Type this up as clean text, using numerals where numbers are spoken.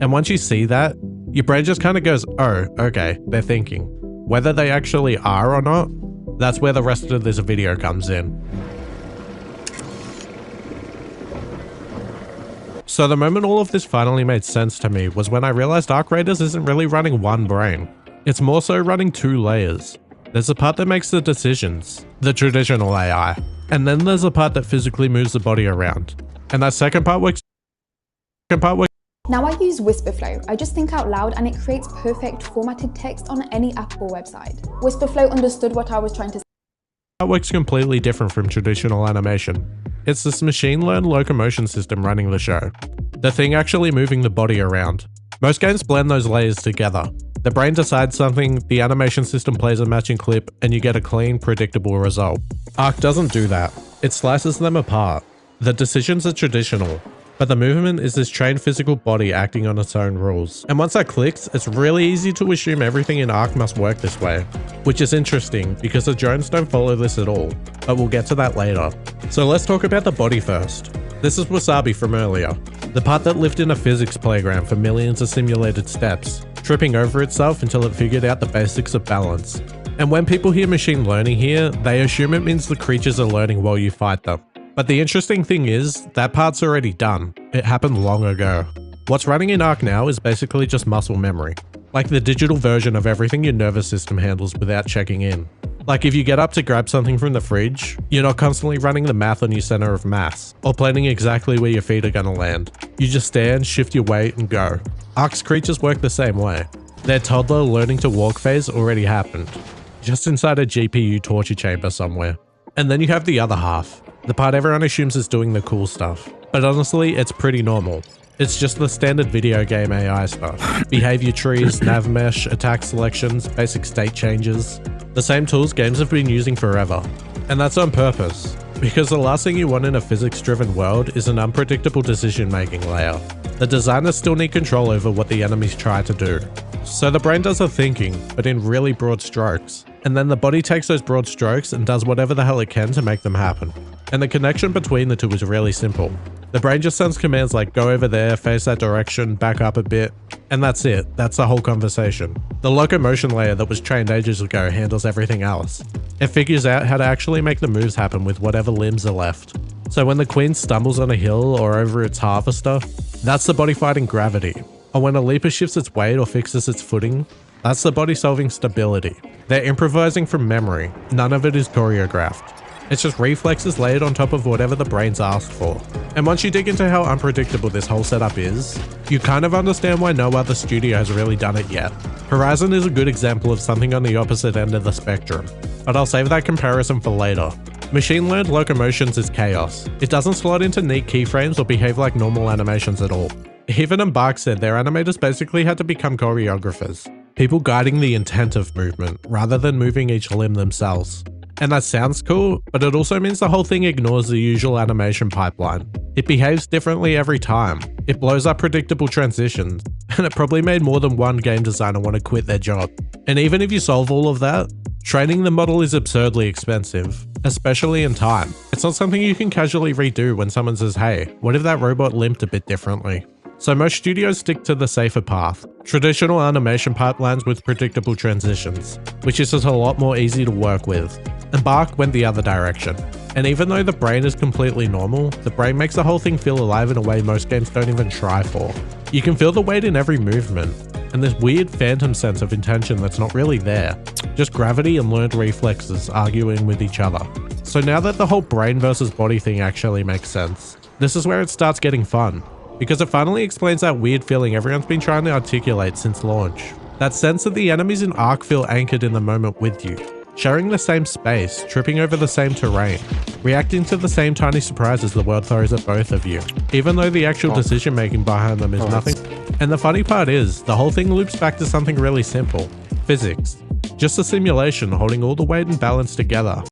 And once you see that, your brain just kind of goes, oh, okay, they're thinking. Whether they actually are or not, that's where the rest of this video comes in. So the moment all of this finally made sense to me was when I realized Arc Raiders isn't really running one brain. It's more so running two layers. There's a part that makes the decisions, the traditional AI, and then there's a part that physically moves the body around. And that second part works. Now I use Whisperflow. I just think out loud and it creates perfect formatted text on any app or website. Whisperflow understood what I was trying to say. That works completely different from traditional animation. It's this machine-learned locomotion system running the show. The thing actually moving the body around. Most games blend those layers together. The brain decides something, the animation system plays a matching clip, and you get a clean, predictable result. Arc doesn't do that. It slices them apart. The decisions are traditional, but the movement is this trained physical body acting on its own rules. And once that clicks, it's really easy to assume everything in Arc must work this way, which is interesting because the drones don't follow this at all, but we'll get to that later. So let's talk about the body first. This is Wasabi from earlier, the part that lived in a physics playground for millions of simulated steps, tripping over itself until it figured out the basics of balance. And when people hear machine learning here, they assume it means the creatures are learning while you fight them. But the interesting thing is, that part's already done. It happened long ago. What's running in Arc now is basically just muscle memory. Like the digital version of everything your nervous system handles without checking in. Like if you get up to grab something from the fridge, you're not constantly running the math on your center of mass, or planning exactly where your feet are gonna land. You just stand, shift your weight, and go. Arc's creatures work the same way. Their toddler learning to walk phase already happened, just inside a GPU torture chamber somewhere. And then you have the other half. The part everyone assumes is doing the cool stuff. But honestly, it's pretty normal. It's just the standard video game AI stuff. Behavior trees, nav mesh, attack selections, basic state changes. The same tools games have been using forever. And that's on purpose. Because the last thing you want in a physics-driven world is an unpredictable decision-making layer. The designers still need control over what the enemies try to do. So the brain does the thinking, but in really broad strokes. And then the body takes those broad strokes and does whatever the hell it can to make them happen. And the connection between the two is really simple. The brain just sends commands like go over there, face that direction, back up a bit, and that's it. That's the whole conversation. The locomotion layer that was trained ages ago handles everything else. It figures out how to actually make the moves happen with whatever limbs are left. So when the queen stumbles on a hill or over its harvester, that's the body fighting gravity. Or when a leaper shifts its weight or fixes its footing, that's the body solving stability. They're improvising from memory. None of it is choreographed. It's just reflexes layered on top of whatever the brain's asked for. And once you dig into how unpredictable this whole setup is, you kind of understand why no other studio has really done it yet. Horizon is a good example of something on the opposite end of the spectrum, but I'll save that comparison for later. Machine-learned locomotions is chaos. It doesn't slot into neat keyframes or behave like normal animations at all. Even Embark said their animators basically had to become choreographers, people guiding the intent of movement rather than moving each limb themselves. And that sounds cool, but it also means the whole thing ignores the usual animation pipeline. It behaves differently every time. It blows up predictable transitions, and it probably made more than one game designer want to quit their job. And even if you solve all of that, training the model is absurdly expensive, especially in time. It's not something you can casually redo when someone says, hey, what if that robot limped a bit differently? So most studios stick to the safer path, traditional animation pipelines with predictable transitions, which is just a lot more easy to work with. Embark went the other direction. And even though the brain is completely normal, the brain makes the whole thing feel alive in a way most games don't even try for. You can feel the weight in every movement, and this weird phantom sense of intention that's not really there. Just gravity and learned reflexes arguing with each other. So now that the whole brain versus body thing actually makes sense, this is where it starts getting fun. Because it finally explains that weird feeling everyone's been trying to articulate since launch. That sense that the enemies in Arc feel anchored in the moment with you, sharing the same space, tripping over the same terrain, reacting to the same tiny surprises the world throws at both of you, even though the actual decision making behind them is nothing. And the funny part is, the whole thing loops back to something really simple: physics. Just a simulation holding all the weight and balance together.